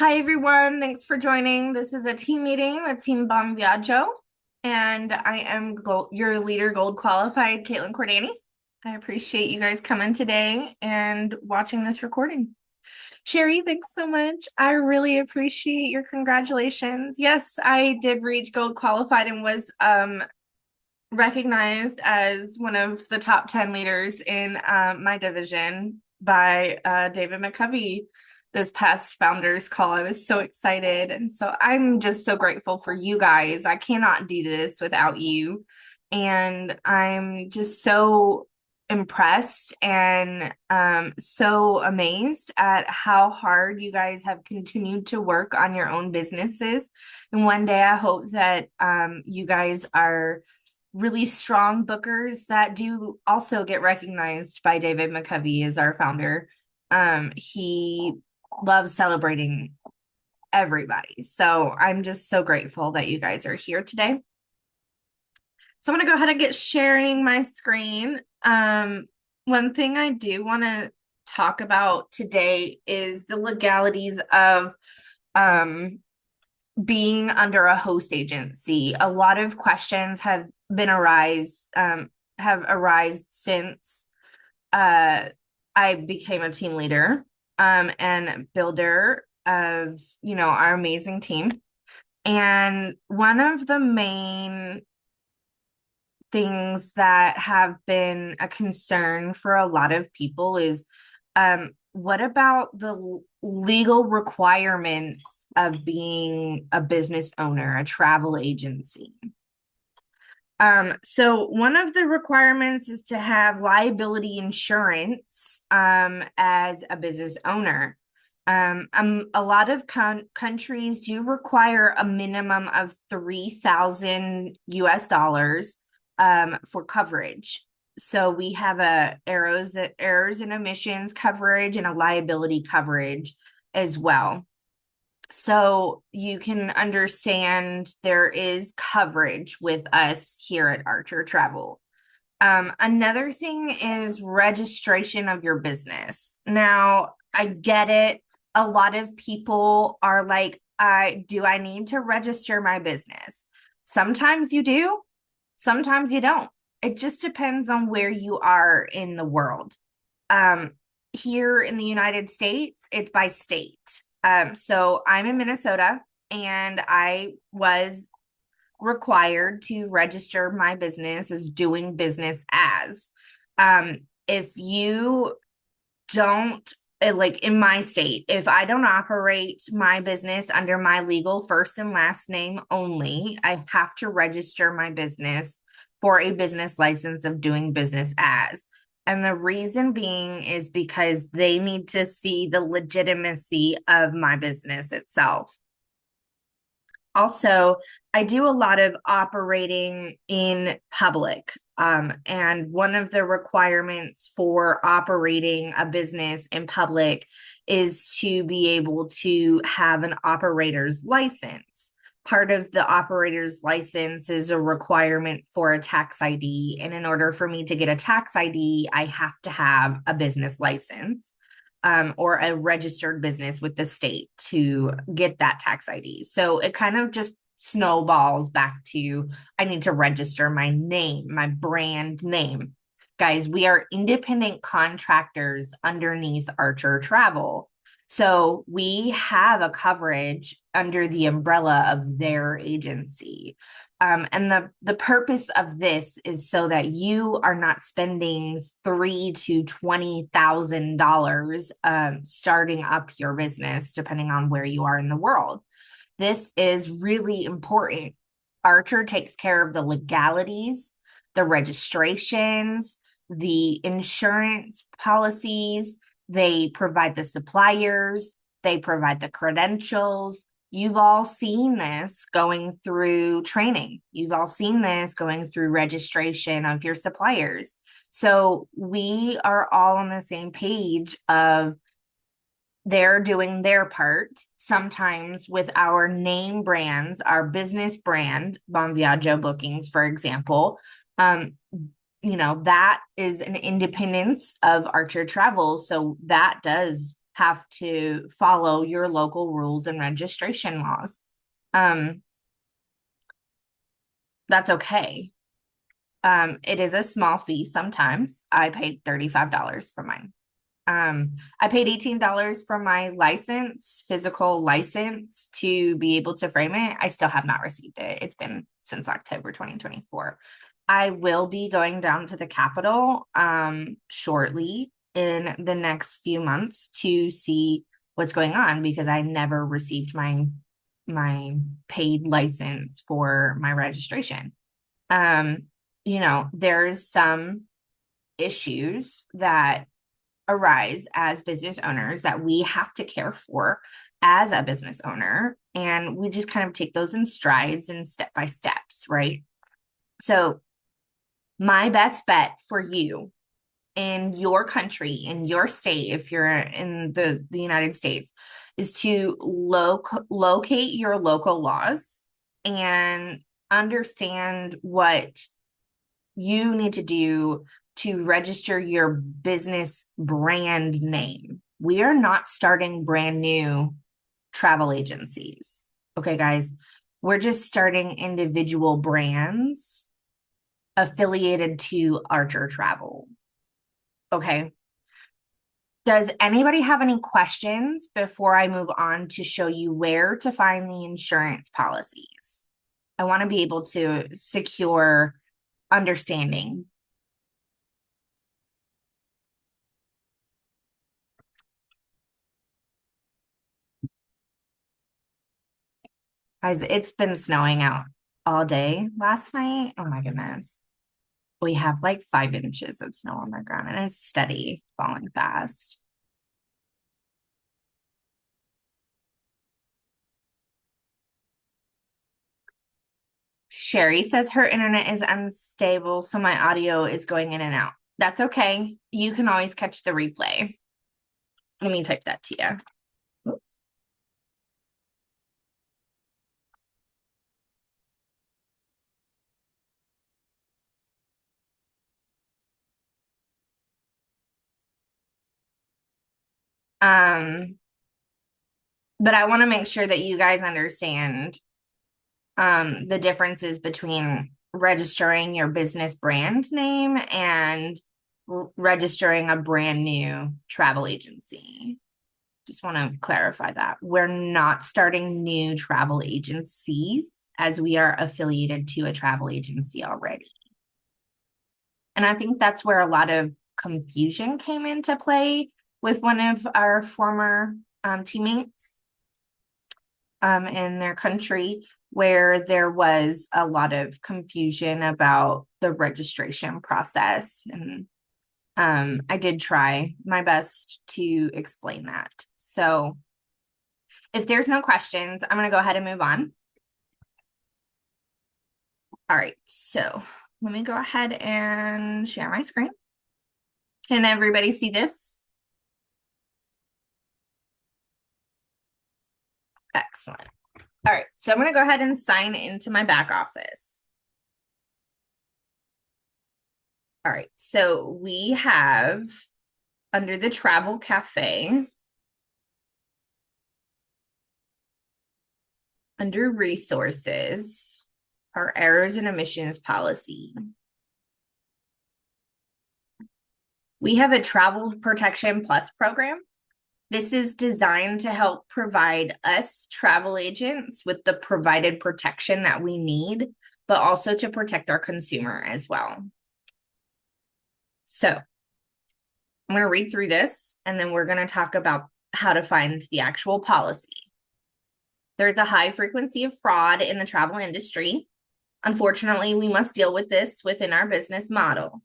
Hi, everyone. Thanks for joining. This is a team meeting with Team Bon Viaggio, and I am your leader, Gold Qualified, Caitlin Cordani. I appreciate you guys coming today and watching this recording. Sherry, thanks so much. I really appreciate your congratulations. Yes, I did reach Gold Qualified and was recognized as one of the top 10 leaders in my division by David McCovey this past founders call. I was so excited. And so I'm just so grateful for you guys. I cannot do this without you. And I'm just so impressed and so amazed at how hard you guys have continued to work on your own businesses. And one day I hope that you guys are really strong bookers that do also get recognized by David McCovey as our founder. He loves celebrating everybody. So I'm just so grateful that you guys are here today. So I'm going to go ahead and get sharing my screen. One thing I do want to talk about today is the legalities of being under a host agency. A lot of questions have arisen since I became a team leader and builder of our amazing team. And one of the main things that have been a concern for a lot of people is what about the legal requirements of being a business owner, a travel agency? So one of the requirements is to have liability insurance as a business owner. A lot of countries do require a minimum of 3,000 US dollars for coverage. So we have a errors and omissions coverage and a liability coverage as well. So you can understand there is coverage with us here at Archer Travel. Another thing is registration of your business. Now, I get it. A lot of people are like, do I need to register my business? Sometimes you do, sometimes you don't. It just depends on where you are in the world. Here in the United States, it's by state. So I'm in Minnesota and I was required to register my business as doing business as. If you don't, like in my state, if I don't operate my business under my legal first and last name only, I have to register my business for a business license of doing business as. And the reason being is because they need to see the legitimacy of my business itself. Also, I do a lot of operating in public. And one of the requirements for operating a business in public is to be able to have an operator's license. Part of the operator's license is a requirement for a tax ID. And in order for me to get a tax ID, I have to have a business license. Or a registered business with the state to get that tax ID. So it kind of just snowballs back to I need to register my name, my brand name. Guys, we are independent contractors underneath Archer Travel. So we have a coverage under the umbrella of their agency. And the purpose of this is so that you are not spending $3,000 to $20,000 starting up your business, depending on where you are in the world. This is really important. Archer takes care of the legalities, the registrations, the insurance policies. They provide the suppliers. They provide the credentials. You've all seen this going through training. You've all seen this going through registration of your suppliers. So we are all on the same page of they're doing their part. Sometimes with our name brands, our business brand, Bon Viaggio Bookings, for example, that is an independence of Archer Travel. So that does have to follow your local rules and registration laws. That's okay. It is a small fee sometimes. I paid $35 for mine. I paid $18 for my license, physical license, to be able to frame it. I still have not received it. It's been since October 2024. I will be going down to the Capitol shortly in the next few months to see what's going on, because I never received my paid license for my registration. There's some issues that arise as business owners that we have to care for as a business owner, and we just kind of take those in strides and step by steps, right? So my best bet for you in your country, in your state, if you're in the United States, is to locate your local laws and understand what you need to do to register your business brand name. We are not starting brand new travel agencies. Okay, guys, we're just starting individual brands affiliated to Archer Travel. Okay. Does anybody have any questions before I move on to show you where to find the insurance policies? I want to be able to secure understanding. Guys, it's been snowing out all day last night. Oh my goodness. We have like 5 inches of snow on the ground, and it's steady, falling fast. Sherry says her internet is unstable, so my audio is going in and out. That's okay. You can always catch the replay. Let me type that to you. But I want to make sure that you guys understand the differences between registering your business brand name and registering a brand new travel agency. Just want to clarify that. We're not starting new travel agencies, as we are affiliated to a travel agency already. And I think that's where a lot of confusion came into play with one of our former teammates in their country, where there was a lot of confusion about the registration process. And I did try my best to explain that. So if there's no questions, I'm going to go ahead and move on. All right, so let me go ahead and share my screen. Can everybody see this? Excellent. All right, so I'm going to go ahead and sign into my back office. All right, so we have, under the Travel Cafe, under resources, our errors and omissions policy. We have a Travel Protection Plus program. This is designed to help provide us travel agents with the provided protection that we need, but also to protect our consumer as well. So I'm going to read through this, and then we're going to talk about how to find the actual policy. There's a high frequency of fraud in the travel industry. Unfortunately, we must deal with this within our business model.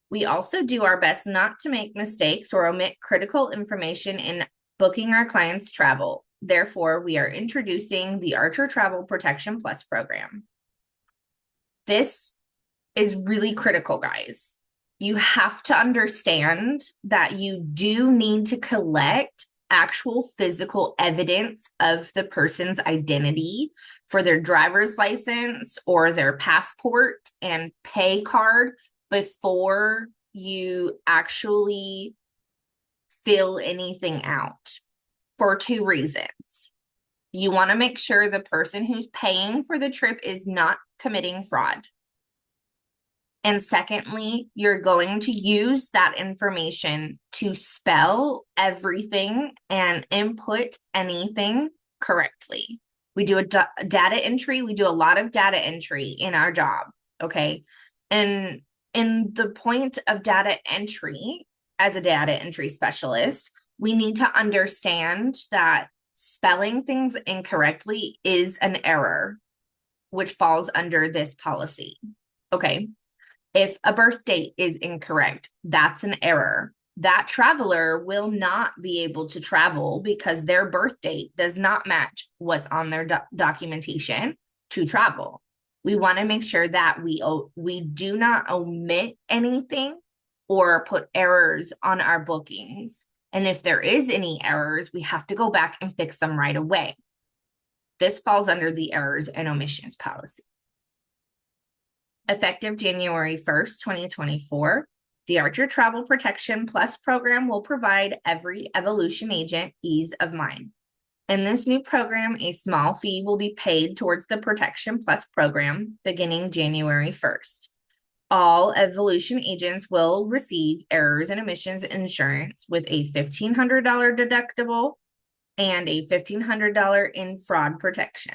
We also do our best not to make mistakes or omit critical information in booking our clients' travel. Therefore, we are introducing the Archer Travel Protection Plus program. This is really critical, guys. You have to understand that you do need to collect actual physical evidence of the person's identity for their driver's license or their passport and pay card before you actually fill anything out for two reasons. You want to make sure the person who's paying for the trip is not committing fraud. And secondly, you're going to use that information to spell everything and input anything correctly. We do a data entry. We do a lot of data entry in our job. Okay. And in the point of data entry, as a data entry specialist, we need to understand that spelling things incorrectly is an error, which falls under this policy. Okay. If a birth date is incorrect, that's an error. That traveler will not be able to travel because their birth date does not match what's on their documentation to travel. We want to make sure that we do not omit anything or put errors on our bookings. And if there is any errors, we have to go back and fix them right away. This falls under the errors and omissions policy. Effective January 1st, 2024, the Archer Travel Protection Plus program will provide every Evolution agent ease of mind. In this new program, a small fee will be paid towards the Protection Plus program beginning January 1st. All Evolution agents will receive errors and omissions insurance with a $1,500 deductible and a $1,500 in fraud protection.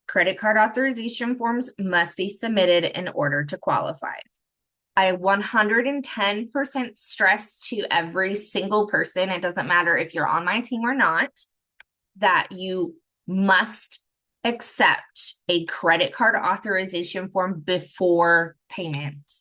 Credit card authorization forms must be submitted in order to qualify. I 110% stress to every single person, it doesn't matter if you're on my team or not, that you must accept a credit card authorization form before payment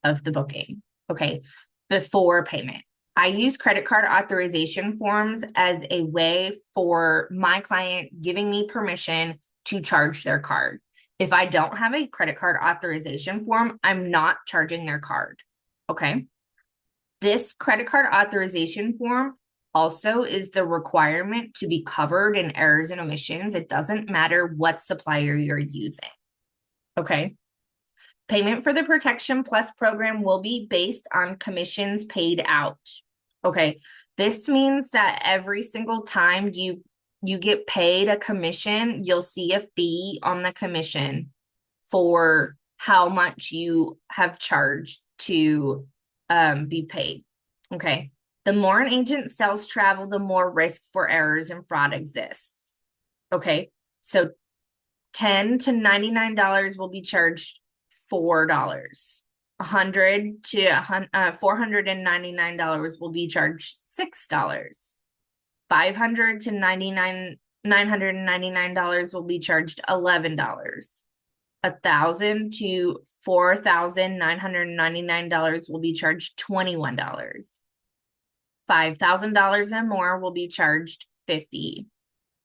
of the booking. Okay, before payment. I use credit card authorization forms as a way for my client giving me permission to charge their card. If I don't have a credit card authorization form, I'm not charging their card. Okay. This credit card authorization form also is the requirement to be covered in errors and omissions. It doesn't matter what supplier you're using. Okay. Payment for the Protection Plus program will be based on commissions paid out. Okay. This means that every single time you get paid a commission, you'll see a fee on the commission for how much you have charged to be paid. Okay. The more an agent sells travel, the more risk for errors and fraud exists. Okay. So $10 to $99 will be charged $4. $100 to $499 will be charged $6. $500 to $999 will be charged $11. $1,000 to $4,999 will be charged $21. $5,000 and more will be charged $50.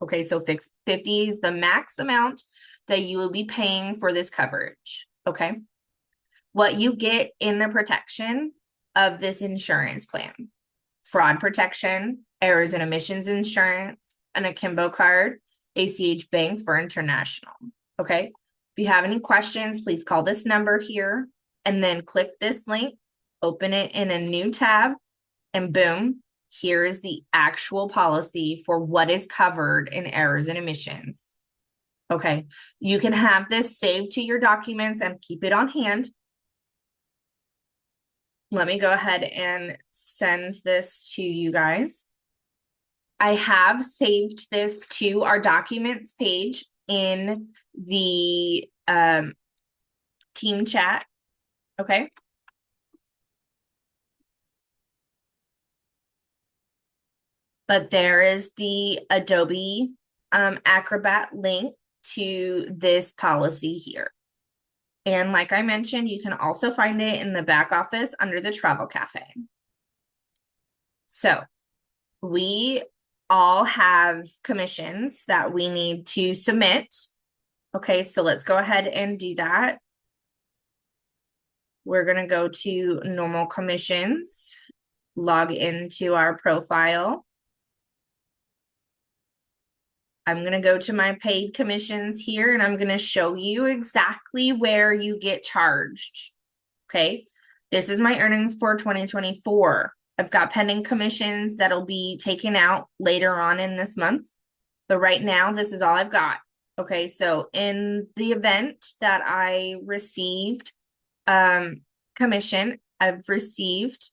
Okay, so $50 is the max amount that you will be paying for this coverage. Okay, what you get in the protection of this insurance plan: fraud protection, errors and omissions insurance, an akimbo card, ACH Bank for international. Okay. If you have any questions, please call this number here and then click this link, open it in a new tab, and boom, here is the actual policy for what is covered in errors and omissions. Okay. You can have this saved to your documents and keep it on hand. Let me go ahead and send this to you guys. I have saved this to our documents page in the team chat. Okay. But there is the Adobe Acrobat link to this policy here. And like I mentioned, you can also find it in the back office under the Travel Cafe. So we all have commissions that we need to submit. Okay, so let's go ahead and do that. We're going to go to normal commissions, log into our profile. I'm going to go to my paid commissions here, and I'm going to show you exactly where you get charged. Okay, this is my earnings for 2024. I've got pending commissions that'll be taken out later on in this month. But right now, this is all I've got. Okay, so in the event that I received commission, I've received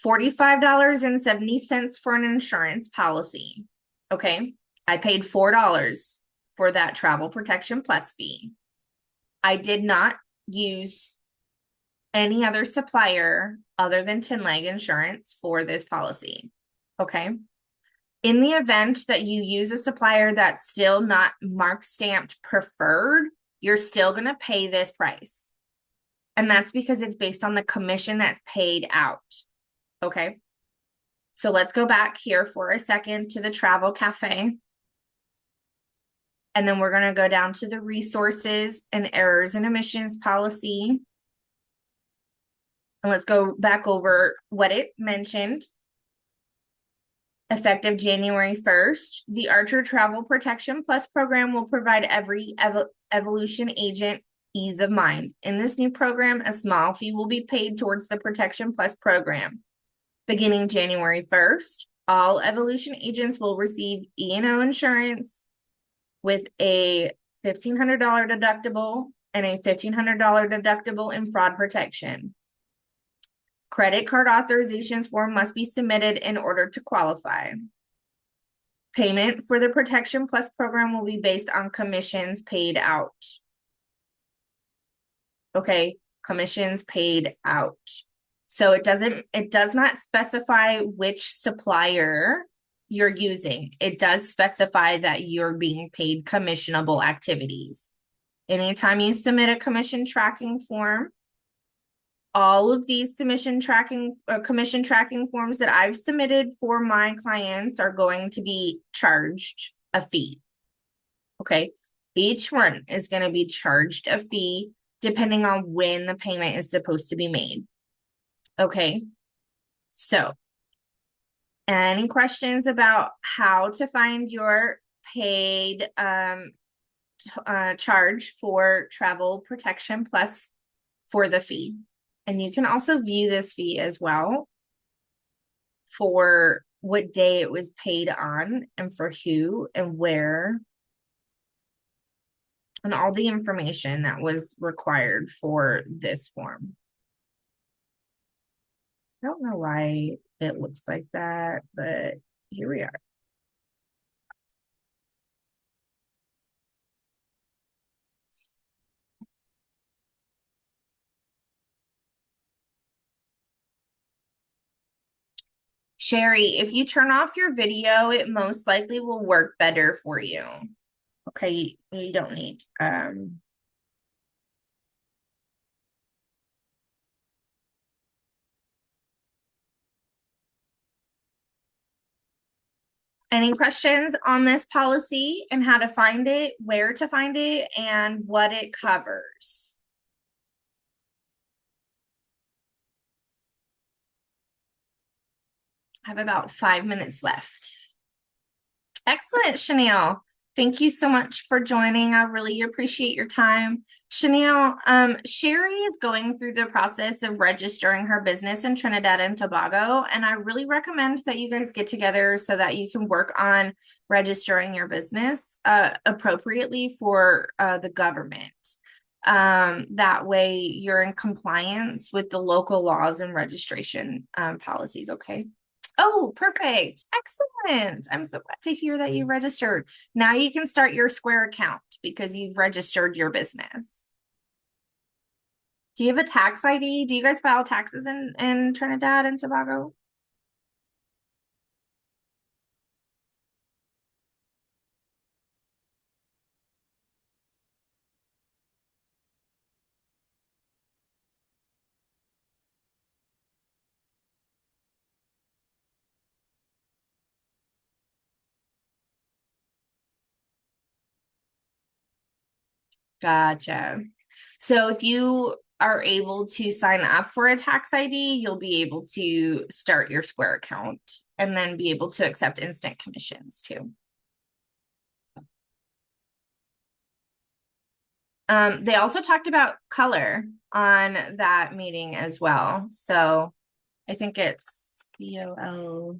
$45.70 for an insurance policy. Okay, I paid $4 for that travel protection plus fee. I did not use any other supplier other than Tin Leg Insurance for this policy. Okay. In the event that you use a supplier that's still not mark stamped preferred, you're still going to pay this price. And that's because it's based on the commission that's paid out. Okay. So let's go back here for a second to the travel cafe. And then we're going to go down to the resources and errors and omissions policy. And let's go back over what it mentioned. Effective January 1st, the Archer Travel Protection Plus program will provide every evolution agent ease of mind. In this new program, a small fee will be paid towards the Protection Plus program. Beginning January 1st, all evolution agents will receive E&O insurance with a $1,500 deductible and a $1,500 deductible in fraud protection. Credit card authorizations form must be submitted in order to qualify. Payment for the Protection Plus program will be based on commissions paid out. Okay, commissions paid out. So it does not specify which supplier you're using. It does specify that you're being paid commissionable activities. Anytime you submit a commission tracking form, all of these commission tracking forms that I've submitted for my clients are going to be charged a fee. Okay. Each one is going to be charged a fee depending on when the payment is supposed to be made. Okay. So, any questions about how to find your paid charge for travel protection plus for the fee? And you can also view this fee as well for what day it was paid on and for who and where and all the information that was required for this form. I don't know why it looks like that, but here we are. Sherry, if you turn off your video, it most likely will work better for you. Okay, you don't need any questions on this policy and how to find it, where to find it, and what it covers? I have about 5 minutes left. Excellent, Chanel. Thank you so much for joining. I really appreciate your time. Chanel, Sherry is going through the process of registering her business in Trinidad and Tobago, and I really recommend that you guys get together so that you can work on registering your business appropriately for the government. That way you're in compliance with the local laws and registration policies, okay? Oh, perfect. Excellent. I'm so glad to hear that you registered. Now you can start your Square account because you've registered your business. Do you have a tax ID? Do you guys file taxes in Trinidad and Tobago? Gotcha. So if you are able to sign up for a tax ID, you'll be able to start your Square account and then be able to accept instant commissions too. They also talked about color on that meeting as well. So I think it's COLUR.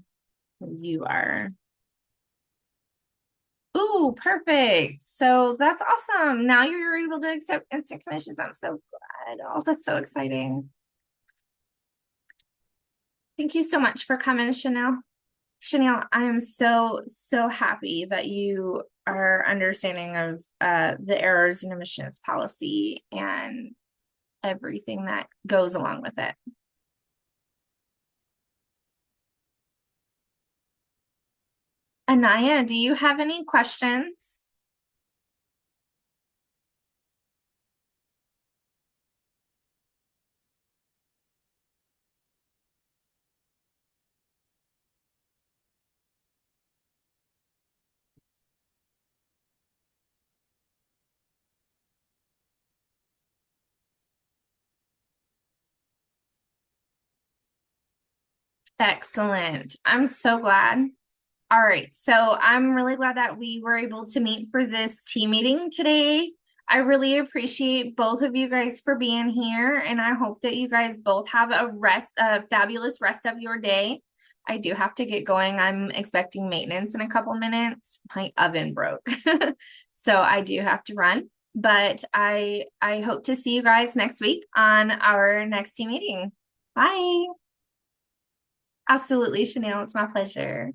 Ooh, perfect. So that's awesome. Now you're able to accept instant commissions. I'm so glad. Oh, that's so exciting. Thank you so much for coming, Chanel. Chanel, I am so, so happy that you are understanding of the errors in emissions policy and everything that goes along with it. Anaya, do you have any questions? Excellent. I'm so glad. All right, so I'm really glad that we were able to meet for this team meeting today. I really appreciate both of you guys for being here, and I hope that you guys both have a fabulous rest of your day. I do have to get going. I'm expecting maintenance in a couple minutes. My oven broke. So I do have to run, but I hope to see you guys next week on our next team meeting. Bye. Absolutely, Chanel. It's my pleasure.